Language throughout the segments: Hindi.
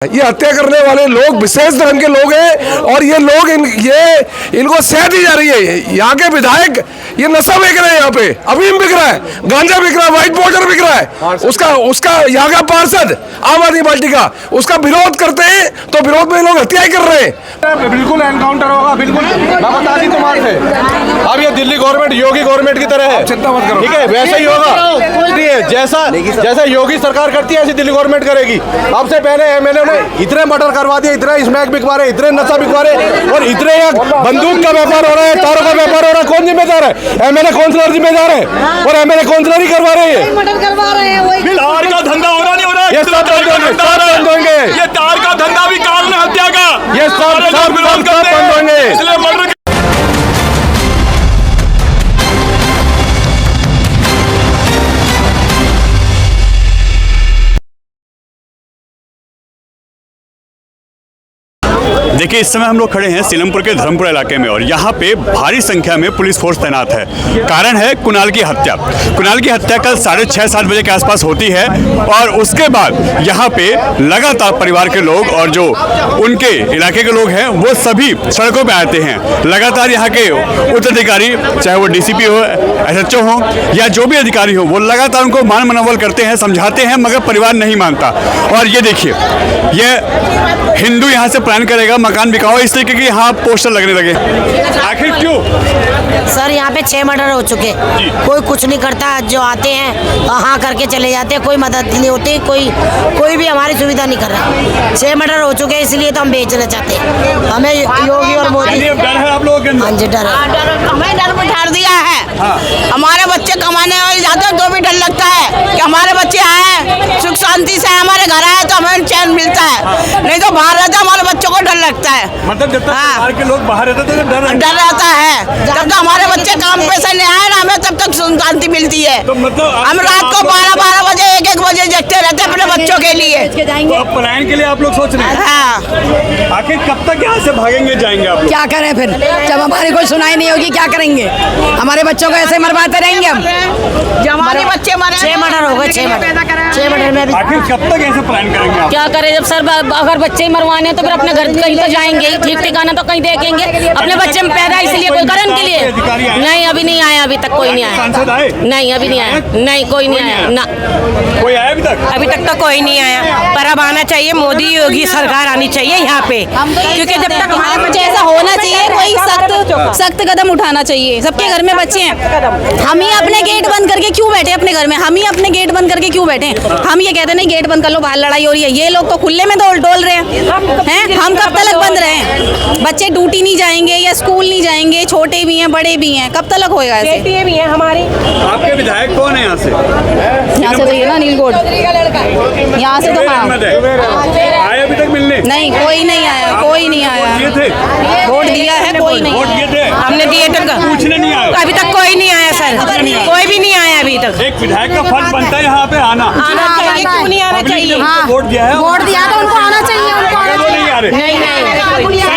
ये हत्या करने वाले लोग विशेष धर्म के लोग हैं और ये लोग इनको सह दी जा रही है। यहाँ के विधायक ये नशा बिक रहे हैं, यहाँ पे अफीम बिक रहा है, गांजा बिक रहा है, व्हाइट पाउडर बिक रहा है। उसका यहाँ का पार्षद आम आदमी पार्टी का उसका विरोध करते हैं तो विरोध में लोग हत्याएं कर रहे हैं। बिल्कुल एनकाउंटर होगा, बिल्कुल लगातार तुम्हारे से। अब ये दिल्ली गवर्नमेंट योगी गवर्नमेंट की तरह है, चिंता मत करो, ठीक है, वैसे ही होगा। जैसा योगी सरकार करती है ऐसी दिल्ली गवर्नमेंट करेगी। अब से पहले एमएलए ने इतने मर्डर करवा दिए, इतने स्मैक बिकवा रहे, इतने नशा बिकवा रहे और इतने बंदूक का व्यापार हो रहा है, तारों का व्यापार हो रहा है। कौन जिम्मेदार है? एमएलए काउंसलर जिम्मेदार है और एमएलए काउंसलर ही करवा रहे हैं। मर्डर करवा रहे हैं, वही तार का धंधा हो रहा नहीं हो रहा है? ये सब बंद होंगे, ये तार का धंधा भी काल में हत्या का, ये सब बंद होंगे। इसलिए मर्डर देखिए, इस समय हम लोग खड़े हैं सीलमपुर के धर्मपुरा इलाके में और यहाँ पे भारी संख्या में पुलिस फोर्स तैनात है। कारण है कुणाल की हत्या। कुणाल की हत्या कल 6:30-7 बजे के आसपास होती है और उसके बाद यहाँ पे लगातार परिवार के लोग और जो उनके इलाके के लोग हैं वो सभी सड़कों पे आते हैं। लगातार यहाँ के उच्चाधिकारी, चाहे वो डीसीपी हो, एसएचओ हो या जो भी अधिकारी हो, वो लगातार उनको मान मनोबल करते हैं, समझाते हैं, मगर परिवार नहीं मानता। और ये देखिए, ये हिंदू यहाँ से प्लान करेगा मकान बिकाओ इसलिए क्योंकि यहाँ पोस्टर लगने लगे। आखिर क्यों? सर यहाँ पे 6 मर्डर हो चुके, कोई कुछ नहीं करता, जो आते हैं हाँ करके चले जाते हैं, कोई मदद नहीं होती, कोई भी हमारी सुविधा नहीं कर रहा। 6 मर्डर हो चुके, इसलिए तो हम बेचना चाहते हैं। हमें योगी और मोदी डर है आप लोगों के अंदर? हाँ जी, डर है। हमें डर बिठा दिया है। हमारे बच्चे कमाने वाले जाते हैं तो भी डर लगता है कि हमारे बच्चे आए सुख शांति से हमारे घर आए तो हमें चैन मिलता है, नहीं तो बाहर रहता हमारे बच्चों को डर लगता है। मतलब जब तक बाहर के लोग बाहर रहते तो डर रहता है। जब तक हमारे बच्चे काम पे से नहीं आए ना, हमें तब तक शांति मिलती है। तो मतलब हम रात को 12 बजे 1 बजे जगते रहते हैं अपने बच्चों के लिए। तो पलायन के लिए आप लोग सोच रहे हैं? हाँ। आखिर कब तक यहाँ से भागेंगे, जाएंगे आप लोग? क्या करें फिर, जब हमारी कोई सुनाई नहीं होगी क्या करेंगे? हमारे बच्चों को ऐसे मरवाते रहेंगे हम। जब हमारे बच्चे मरे 6 मर्डर हो गए, 6 मर्डर में आखिर कब तक ऐसे प्लान करेंगे आप? क्या करें, जब सर अगर बच्चे ही मरवाने तो फिर अपने घर कहीं तो जाएंगे, ठीक ठिकाना तो कहीं देखेंगे। अपने बच्चे में पैदा इसलिए कोई कारण के लिए नहीं, अभी नहीं आया, अभी तक कोई नहीं आया। सांसद आए? नहीं, अभी नहीं आया, नहीं कोई नहीं आया ना। कोई आया अभी तक? अभी तक तो कोई नहीं आया, पर अब आना चाहिए। मोदी योगी सरकार आनी चाहिए यहाँ पे, क्योंकि जब तक हमारे बच्चे ऐसा होना चाहिए, कोई सख्त कदम उठाना चाहिए। सबके घर में बच्चे हैं, हम ही अपने गेट बंद करके क्यों बैठे अपने घर में? हम ही अपने गेट बंद करके क्यों बैठे? हम ये कहते नहीं गेट बंद कर लो, बाहर लड़ाई हो रही है। ये लोग तो खुले में डोल रहे हैं। हम कब तक बंद रहे? बच्चे ड्यूटी नहीं जाएंगे या स्कूल नहीं जाएंगे, छोटे भी हैं बड़े भी हैं, कब तक होएगा ऐसे? बेटियां भी हैं हमारी। आपके विधायक कौन है यहाँ से? यहाँ से तो ये ना नीलगोड, यहाँ से तो हाँ। आए अभी तक मिलने? नहीं, कोई नहीं आया, कोई नहीं आया। दिए थे? वोट दिया है, कोई नहीं वोट दिए थे? हमने दिए थे, पूछने नहीं आए? अभी तक कोई नहीं आया सर, कोई भी नहीं आया अभी तक। एक विधायक का फर्ज बनता है यहाँ पे आना चाहिए, क्यों नहीं आना चाहिए? वोट दिया है, वोट दिया तो उनको आना चाहिए, उनको आना वो नहीं आ रहे।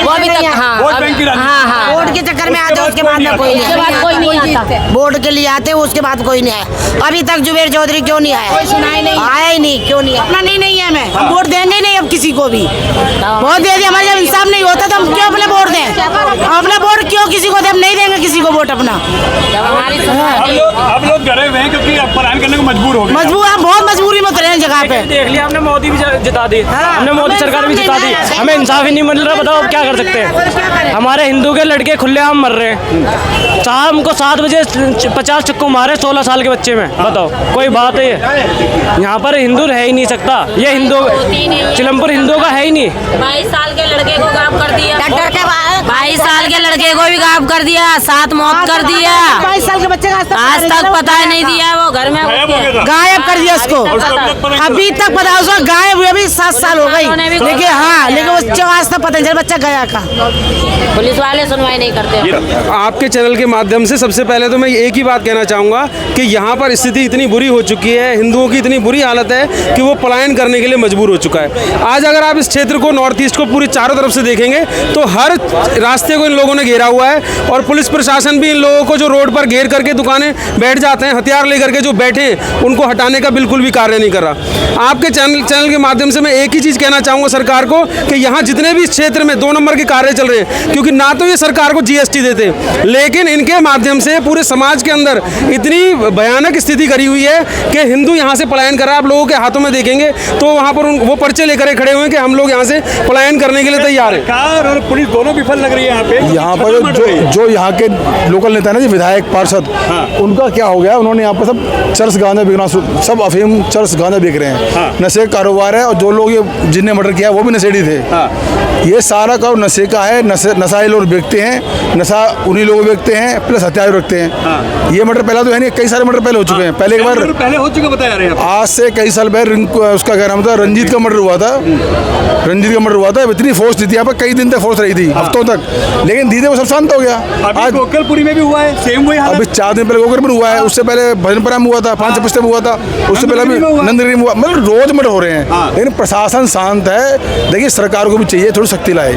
वो अभी तक वोट बैंक की राजनीति। वोट के चक्कर में आते उसके बाद में कोई नहीं आता। वोट के लिए आते उसके बाद कोई नहीं आया। अभी तक जुबेर चौधरी क्यों नहीं आया? आया ही नहीं, क्यों नहीं? अपना नहीं है, हमें हम वोट देंगे नहीं अब किसी को भी। वोट दे दिया, हमारे जब इंसाफ नहीं होता तो हम क्यों अपने वोट दें? हम अपना वोट क्यों किसी को दें? हम नहीं देंगे किसी को वोट अपना। अब लोग डरे हुए हैं क्योंकि अब पलायन करने को मजबूर हो गए। मजबूर, हम बहुत मजबूरी में उतरे हैं जगह पे। देख लिया हमने, मोदी भी जिता दी, हमने मोदी सरकार भी जिता दी, हमें इंसाफ ही नहीं मिल रहा। बताओ अब क्या कर सकते हैं? हमारे हिंदू के लड़के खुलेआम मर रहे हैं। शाम को 7 बजे 50 चक्कू मारे 16 साल के बच्चे में। बताओ कोई बात है? यहाँ पर हिंदू रह ही नहीं सकता। ये हिंदू सीलमपुर हिंदू का है ही नहीं। 22 साल के लड़के को गायब कर दिया, 22 साल के लड़के को भी गायब कर दिया, 7 मौत कर दिया। 22 साल के बच्चे का आज तक पता ही नहीं दिया, वो घर में गायब कर दिया उसको। अभी तक पता उसको गायब हुए भी 7 साल हो गई, लेकिन हाँ, लेकिन वो आज तक पता नहीं चला बच्चा गया का। पुलिस वाले सुनवाई नहीं करते। आपके चैनल के माध्यम से सबसे पहले तो मैं एक ही बात कहना चाहूँगा कि यहाँ पर स्थिति इतनी बुरी हो चुकी है, हिंदुओं की इतनी बुरी हालत है कि वो पलायन करने के लिए मजबूर हो चुका है। आज अगर आप इस क्षेत्र को, नॉर्थ ईस्ट को पूरी चारों तरफ से देखेंगे तो हर रास्ते को इन लोगों ने घेरा हुआ है और पुलिस प्रशासन भी इन लोगों को जो रोड पर घेर करके दुकानें बैठ जाते हैं, हथियार लेकर के जो बैठे हैं, उनको हटाने का बिल्कुल भी कार्य नहीं कर रहा। आपके चैनल के माध्यम से मैं एक ही चीज़ कहना चाहूँगा सरकार को कि यहाँ जितने भी क्षेत्र में 2 नंबर के कार्य चल रहे हैं, क्योंकि ना तो ये सरकार को GST देते, लेकिन इनके माध्यम से पूरे समाज के अंदर इतनी भयानक स्थिति करी हुई है कि हिंदू यहाँ से पलायन कर रहा है। आप लोगों के हाथों में देखेंगे तो वहाँ पर वो पर्चे लेकर खड़े हुए हैं कि हम लोग यहाँ से पलायन करने के लिए तैयार है। सरकार और पुलिस दोनों विफल लग रही है यहाँ पर जो यहाँ के लोकल नेता है ना जी, विधायक पार्षद, उनका क्या हो गया, उन्होंने यहाँ पर सब चरस गांजा बिकना, सब अफीम चरस गांजा बिक रहे हैं। नशे का कारोबार है और जो लोग ये जिनने मर्डर किया वो भी नशेड़ी थे। ये सारा काम नशे का है। नशाई लोग बेचते हैं, नशा उन्हीं लोग बेचते हैं, प्लस हथियार रखते हैं। ये मर्डर पहला तो है नहीं, कई सारे मर्डर पहले हो चुके हैं। पहले एक बार पहले हो चुके बताया रहे हैं, आज से कई साल पहले उसका क्या नाम था, रंजीत का मर्डर हुआ था। रंजीत का मर्डर हुआ था, इतनी फोर्स थी यहाँ पर, कई दिन तक फोर्स रही थी, हफ्तों तक, लेकिन धीरे वो सब शांत हो गया। आज गोकलपुरी में भी हुआ है, सेम वही हालत। अभी 4 दिन पहले गोकलपुर में हुआ है, उससे पहले भजनपुरा में हुआ था, 5 से पिछले में हुआ था, उससे पहले भी नंदगिरी में हुआ। मतलब रोज मर्डर हो रहे हैं, लेकिन प्रशासन शांत है। देखिए सरकार को भी चाहिए थोड़ी शक्ति लाए।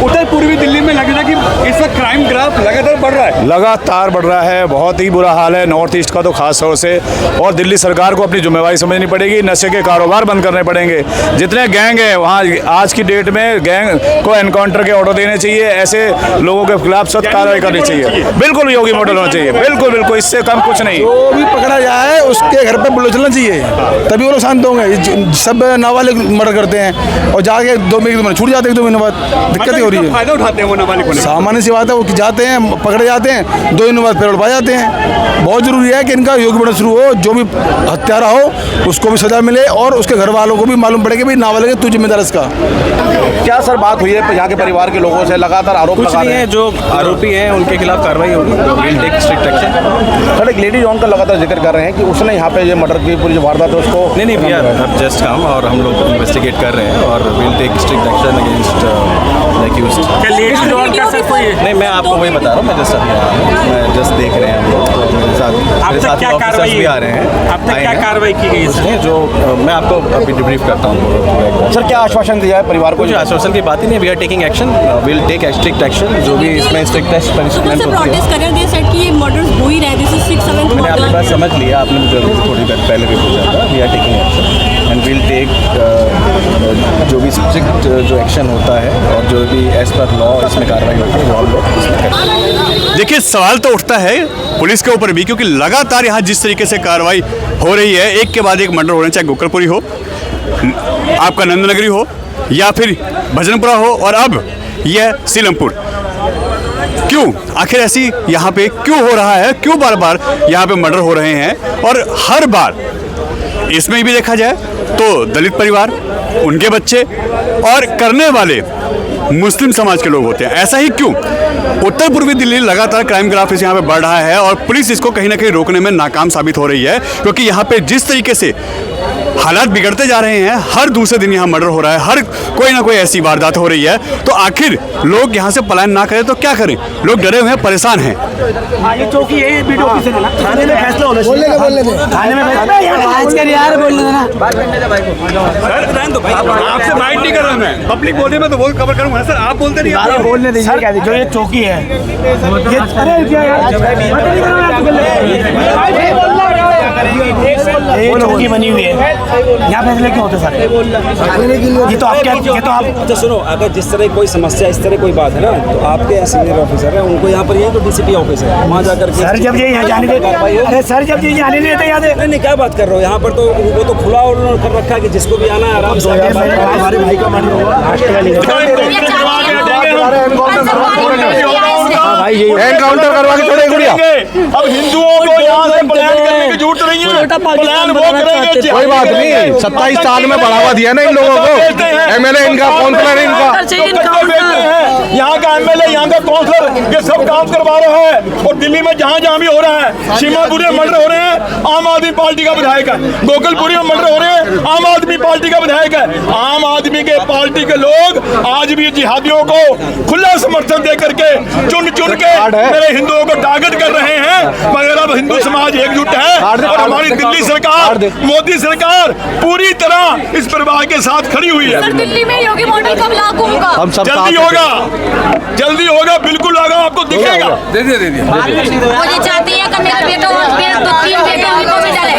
उत्तर पूर्वी दिल्ली में लगता है कि इस वक्त क्राइम ग्राफ लगातार बढ़ रहा है, लगातार बढ़ रहा है। बहुत ही बुरा हाल है नॉर्थ ईस्ट का तो खास तौर से, और दिल्ली सरकार को अपनी जिम्मेवारी समझनी पड़ेगी। नशे के कारोबार बंद करने पड़ेंगे। जितने गैंग हैं वहाँ आज की डेट में गैंग को एनकाउंटर के ऑर्डर देने चाहिए। ऐसे लोगों के खिलाफ सख्त कार्रवाई करनी चाहिए। बिल्कुल योगी मॉडल होना चाहिए, बिल्कुल बिल्कुल, इससे कम कुछ नहीं। जो भी पकड़ा जाए उसके घर पे बुलेट चलना चाहिए, तभी वो लोग शांत होंगे। सब नाबालिग मर्डर करते हैं और जाके 2 महीने में छूट जाते हैं, 2 महीने बाद दिक्कत हो रही है। फायदा उठाते हैं वो नाबालिग को। सामान्य सी बात है, वो जाते हैं, पकड़े जाते हैं, 2 दिन बाद फिर उड़ जाते हैं। बहुत जरूरी है कि इनका योगी मॉडल शुरू हो, जो भी हत्यारा हो उसको भी सजा मिले और उसके घर वालों को भी मालूम पड़े कि भाई नाबालिग है, तू जिम्मेदार इसका। क्या सर बात हुई है यहाँ के परिवार के लोगों से? लगातार आरोप कुछ नहीं है, जो आरोपी हैं उनके खिलाफ कार्रवाई होगी, will take strict action. Sir एक लेडी जॉन का लगातार जिक्र कर रहे हैं कि उसने यहाँ पे ये मर्डर की पूरी जो वारदात है उसको नहीं वी आर जस्ट कम और हम लोग इन्वेस्टिगेट कर रहे हैं और will take strict action against accused. नहीं, मैं आपको वही बता रहा हूँ, मैं जस्ट देख रहे हैं हम लोग, मेरे साथ क्या ऑफिसर्स भी आ रहे हैं। अब तक क्या कार्रवाई की गई है जो मैं आपको अभी डिब्रीफ करता हूँ। सर क्या आश्वासन दिया है परिवार को? कुछ आश्वासन की बात ही नहीं, we are taking action, will take strict action, जो भी इसमें स्ट्रिक्टेस्ट पनिशमेंट होती है। मैंने आपकी बात समझ लिया, आपने मुझे थोड़ी देर पहले भी पूछा था। We are taking action and will take जो भी स्ट्रिक्ट जो एक्शन होता है और जो भी एज पर लॉ इसमें कार्रवाई होती है वो हम लोग इसमें करेंगे। देखिए सवाल तो उठता है पुलिस के ऊपर भी, क्योंकि लगातार यहाँ जिस तरीके से कार्रवाई हो रही है, एक के बाद एक मर्डर हो रहे हैं, चाहे गोकलपुरी हो, आपका नंदनगरी हो या फिर भजनपुरा हो और अब यह सीलमपुर। क्यों आखिर ऐसी यहाँ पे क्यों हो रहा है? क्यों बार बार यहाँ पे मर्डर हो रहे हैं? और हर बार इसमें भी देखा जाए तो दलित परिवार, उनके बच्चे और करने वाले मुस्लिम समाज के लोग होते हैं। ऐसा ही क्यों? उत्तर पूर्वी दिल्ली लगातार क्राइम ग्राफ इस यहाँ पे बढ़ रहा है और पुलिस इसको कहीं ना कहीं रोकने में नाकाम साबित हो रही है, क्योंकि यहाँ पे जिस तरीके से हालात बिगड़ते जा रहे हैं, हर दूसरे दिन यहाँ मर्डर हो रहा है, हर कोई ना कोई ऐसी वारदात हो रही है, तो आखिर लोग यहाँ से पलायन ना करें तो क्या करें? लोग डरे हुए हैं, परेशान हैं। ये चौकी है, बीट ऑफिस है ना, थाने में फैसला होना चाहिए। थाने में आपसे बाइट नहीं कर रहा मैं, पब्लिक बोलने में तो वो कवर करूँगा सर, आप बोलते नहीं। आप बोलने दीजिए, जो ये चौकी है ये चौकी बनी हुई है, यहाँ फैसले क्यों होते सर? ये तो आप अच्छा सुनो, अगर जिस तरह कोई समस्या, इस तरह कोई बात है ना, तो आपके सीनियर ऑफिसर है, उनको यहाँ पर ये तो डीसीपी ऑफिस है, वहाँ जाकर के सर जब ये यहाँ जाने देते, अरे सर जब ये जाने देते याद है? नहीं क्या बात कर रहे हो? यहाँ पर तो वो तो खुला और कर रखा है कि जिसको भी आना है आराम से। हमारे भाई का मन एनकाउंटर करवा के छोड़े गुड़िया। अब हिंदुओं को यहाँ से पलायन करने की जरूरत नहीं है, पलायन वो करेंगे। कोई बात नहीं, 27 साल में बढ़ावा दिया ना इन लोगों को। एमएलए इनका, काउंसलर इनका, यहाँ का एमएलए, यहाँ का काउंसलर, ये सब काम करवा रहा है। और दिल्ली में जहाँ जहाँ भी हो रहा है, सीमापुरी में मर्डर हो रहे हैं, आम आदमी पार्टी का विधायक है। गोकलपुरी में मर्डर हो रहे हैं, आम आदमी पार्टी का विधायक है। आम आदमी के पार्टी के लोग आज भी जिहादियों को खुला समर्थन दे करके चुन चुन के मेरे हिंदुओं को टारगेट कर रहे हैं। मगर अब हिंदू समाज एकजुट है और हमारी दिल्ली सरकार, मोदी सरकार पूरी तरह इस परिवार के साथ खड़ी हुई है। दिल्ली में योगी मॉडल कब लागू हम सब जल्दी होगा, जल्दी होगा, बिल्कुल होगा, आपको दिखेगा। दे दिए मुझे चाहती है कि मेरा बेटा और मेरे 2-3 बेटे उनको भी डरे।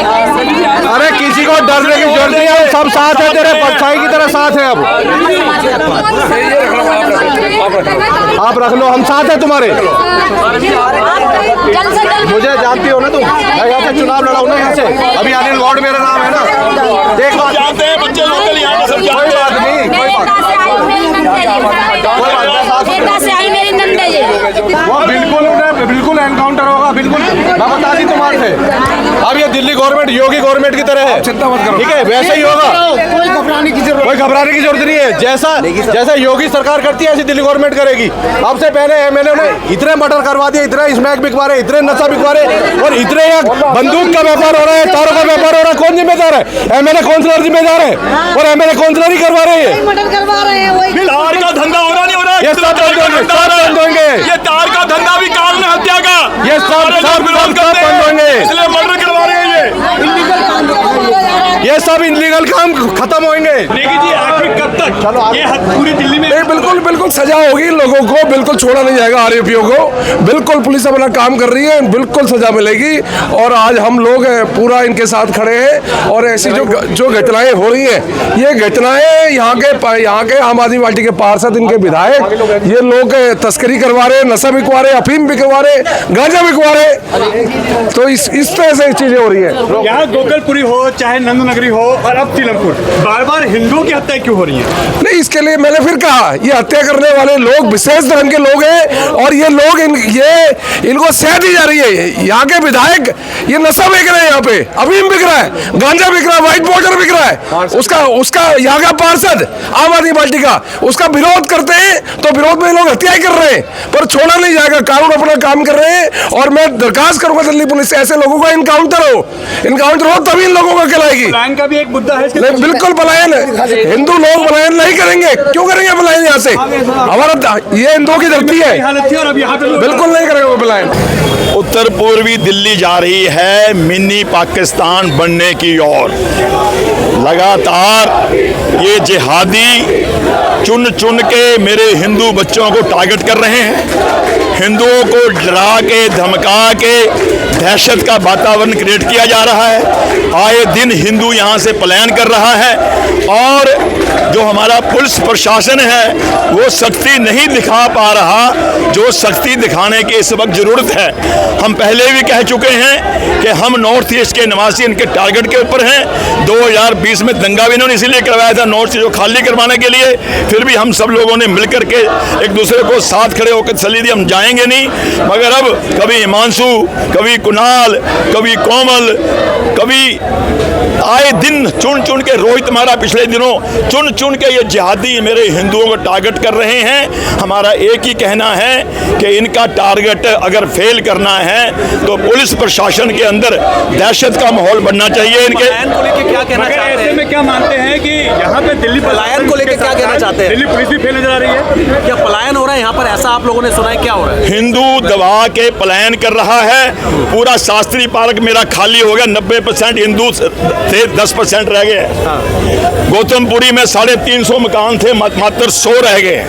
अरे किसी को डरने की जरूरत नहीं है, हम सब साथ है, तेरे परछाई की तरह साथ है। अब आप रख लो, हम साथ हैं तुम्हारे। मुझे जानती हो ना तुम, मैं यहाँ से चुनाव लड़ा हूँ ना, यहाँ से। अभी अनिल गौड़ मेरा नाम है ना, देख लो। जानते हैं बच्चे लोग यहाँ पर सब कोई बात नहीं, कोई बात वो बिल्कुल एनकाउंटर होगा, बिल्कुल। मैं बता दी तुम्हारे से। अब ये दिल्ली गवर्नमेंट योगी गवर्नमेंट की तरह है, चिंता मत करो, ठीक है? वैसे ही होगा, कोई घबराने की जरूरत नहीं है। जैसा योगी सरकार करती है ऐसी दिल्ली गवर्नमेंट करेगी। अब से पहले एमएलए ने इतने मर्डर करवा दिए, इतने स्मैक बिकवा रहे, इतने नशा बिकवा रहे, और इतने बंदूक का व्यापार हो रहा है, तारों का व्यापार हो रहा है। कौन जिम्मेदार है? एमएलए काउंसलर जिम्मेदार है, और एमएलए काउंसलर ही करवा रहे हैं। तार का धंधा हो रहा नहीं हो रहा है, ये सब बंद होंगे, ये तार का धंधा भी कारण है हत्या का। ये सब बंद होंगे, इसलिए मर्डर करवा रहे हैं ये सब इनलीगल काम खत्म होंगे। नेगी जी, आखिर कब तक चलो ये पूरी दिल्ली में? बिल्कुल सजा होगी लोगों को, बिल्कुल छोड़ा नहीं जाएगा आरोपियों को। बिल्कुल पुलिस अपना काम कर रही है, बिल्कुल सजा मिलेगी। और आज हम लोग पूरा इनके साथ खड़े हैं। और ऐसी जो घटनाएं हो रही हैं, ये घटनाएं यहाँ के आम आदमी पार्टी के पार्षद, इनके विधायक, ये लोग तस्करी करवा रहे, नशा बिकवा रहे, अफीम बिकवा रहे, गांजा बिकवा रहे। तो इस तरह से चीजें हो रही है। यहाँ गोकलपुरी हो चाहे नंदनगरी हो और अब सीलमपुर, बार बार हिंदुओं की हत्या क्यों हो रही है? नहीं, इसके लिए मैंने फिर कहा, ये हत्या करने वाले लोग विशेष धर्म के लोग हैं, और ये लोग इनको सह दी जा रही है। यहाँ के विधायक ये नशा बिक रहे हैं, यहाँ पे अफीम बिक रहा है, गांजा बिक रहा है, व्हाइट पाउडर बिक रहा है। उसका यहाँ का पार्षद आम आदमी पार्टी का उसका विरोध करते हैं, तो विरोध में लोग हत्याएं कर रहे हैं, पर छोड़ा नहीं जाएगा। कानून अपना काम कर रहे हैं, और मैं दरखास्त करूंगा दिल्ली पुलिस से, ऐसे लोगों का इनकाउंटर हो तभी इन लोगों को खिलाएगी। पलायन का भी एक मुद्दा है। बिल्कुल पलायन, हिंदू लोग पलायन नहीं करेंगे। क्यों करेंगे पलायन? यहाँ से हमारा ये हिंदुओं की धरती है, बिल्कुल नहीं करेंगे वो पलायन। उत्तर पूर्वी दिल्ली जा रही है मिनी पाकिस्तान बनने की ओर। लगातार ये जिहादी चुन चुन के मेरे हिंदू बच्चों को टारगेट कर रहे हैं। हिंदुओं को डरा के धमका के दहशत का वातावरण क्रिएट किया जा रहा है। आए दिन हिंदू यहाँ से पलायन कर रहा है, और जो हमारा पुलिस प्रशासन है वो सख्ती नहीं दिखा पा रहा, जो सख्ती दिखाने की इस वक्त ज़रूरत है। हम पहले भी कह चुके हैं कि हम नॉर्थ ईस्ट के निवासी इनके टारगेट के ऊपर हैं। 2020 में दंगा भी इन्होंने इसीलिए करवाया था नॉर्थ ईस्ट को खाली करवाने के लिए। फिर भी हम सब लोगों ने मिलकर के एक दूसरे को साथ खड़े होकर तसल्ली दी, हम जाएंगे नहीं। मगर अब कभी हिमांशु, कभी कुणाल, कभी कोमल, कभी आए दिन चुन चुन के रोहित हमारा पिछले दिनों चुन चुन के ये जिहादी मेरे हिंदुओं को टारगेट कर रहे हैं। हमारा एक ही कहना है कि इनका टारगेट अगर फेल करना है तो पुलिस प्रशासन के अंदर दहशत का माहौल बनना चाहिए। इनके को लेकर क्या कहना चाहते हैं? ऐसे में क्या मानते हैं कि यहाँ पे दिल्ली पलायन को लेकर क्या कहना चाहते हैं? दिल्ली पुलिस भी फेल नजर आ रही है? क्या पलायन हो रहा है यहाँ पर, ऐसा आप लोगों ने सुना है? क्या हो रहा है? हिंदू दबा के पलायन कर रहा है। पूरा शास्त्री पार्क मेरा खाली हो गया, 90% हिंदू थे, 10% रह गए। गौतमपुरी में 350 मकान थे, मात्र 100 रह गए।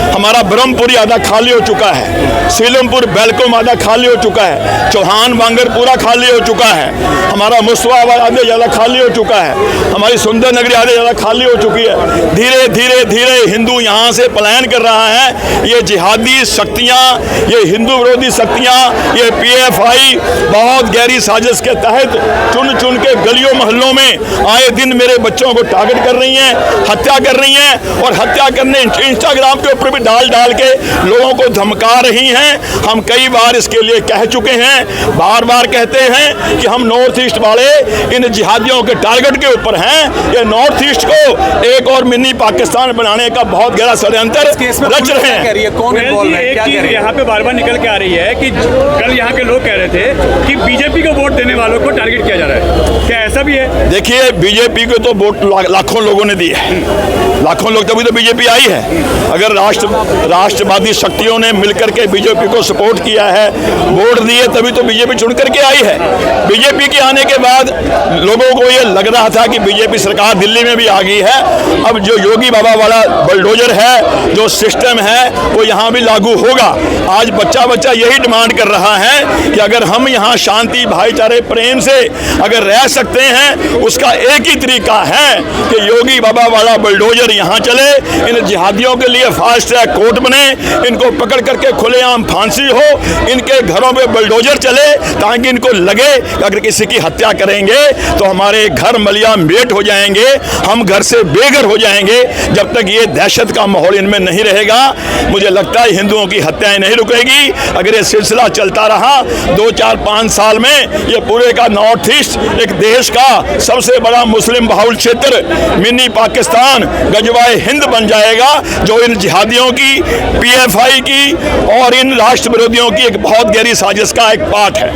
हमारा ब्रह्मपुरी आधा खाली हो चुका है, सीलमपुर बेलकुम आधा खाली हो चुका है, चौहान बांगर पूरा खाली हो चुका है, हमारा मुस्वाबाद आधे ज़्यादा खाली हो चुका है, हमारी सुंदर नगरी आधे ज़्यादा खाली हो चुकी है। धीरे धीरे धीरे हिंदू यहाँ से पलायन कर रहा है। ये जिहादी शक्तियाँ, ये हिंदू विरोधी शक्तियाँ, ये PFI बहुत गहरी साजिश के तहत चुन चुन के गलियों मोहल्लों में आए दिन मेरे बच्चों को टारगेट कर रही हैं, हत्या कर रही हैं, और हत्या करने इंस्टाग्राम के ऊपर भी डाल के लोगों को धमका रही हैं। हम कई बार इसके लिए कह चुके हैं, बार बार कहते हैं कि हम नॉर्थ ईस्ट वाले इन जिहादियों के टारगेट के ऊपर हैं। ये नॉर्थ ईस्ट को एक और मिनी पाकिस्तान बनाने का बहुत गहरा षड्यंत्र रच रहे हैं। कौन इन्वॉल्व है? क्या कह रही है? यहाँ पे बार बार निकल के आ रही है कि कल यहाँ के लोग कह रहे थे कि बीजेपी को वोट देने वालों को टारगेट किया जा रहा है। क्या ऐसा भी है? देखिए, बीजेपी को तो वोट लाखों लोगों ने दिए, लाखों लोग, तभी तो बीजेपी आई है। अगर राष्ट्रवादी शक्तियों ने मिलकर के बीजेपी को सपोर्ट किया है, वोट दिए, तभी तो बीजेपी चुन करके आई है। बीजेपी के आने के बाद लोगों को ये लग रहा था कि बीजेपी सरकार दिल्ली में भी आ गई है, अब जो योगी बाबा वाला बुलडोजर है, जो सिस्टम है, वो यहाँ भी लागू होगा। आज बच्चा बच्चा यही डिमांड कर रहा है कि अगर हम यहाँ शांति, भाईचारे, प्रेम से अगर रह सकते हैं, उसका एक ही तरीका है कि योगी बाबा वाला बुलडोजर यहाँ चले, इन जिहादियों के लिए फास्ट ट्रैक कोर्ट बने, इनको पकड़ करके खुलेआम फांसी हो, इनके घरों पे बुलडोजर चले, ताकि इनको लगे कि अगर किसी की हत्या करेंगे तो हमारे घर मलिया मेट हो जाएंगे, हम घर से बेघर हो जाएंगे। जब तक ये दहशत का माहौल इनमें नहीं रहेगा, मुझे लगता है हिंदुओं की हत्याएं नहीं रुकेगी। अगर ये सिलसिला चलता रहा 2, 4, 5 साल में, ये पूरे का नॉर्थ ईस्ट एक देश का सबसे बड़ा मुस्लिम बहुल क्षेत्र, मिनी पाकिस्तान, गजवाए हिंद बन जाएगा, जो इन जिहादियों की, PFI की और इन राष्ट्र विरोधियों की एक बहुत गहरी साजिश का एक पार्ट है।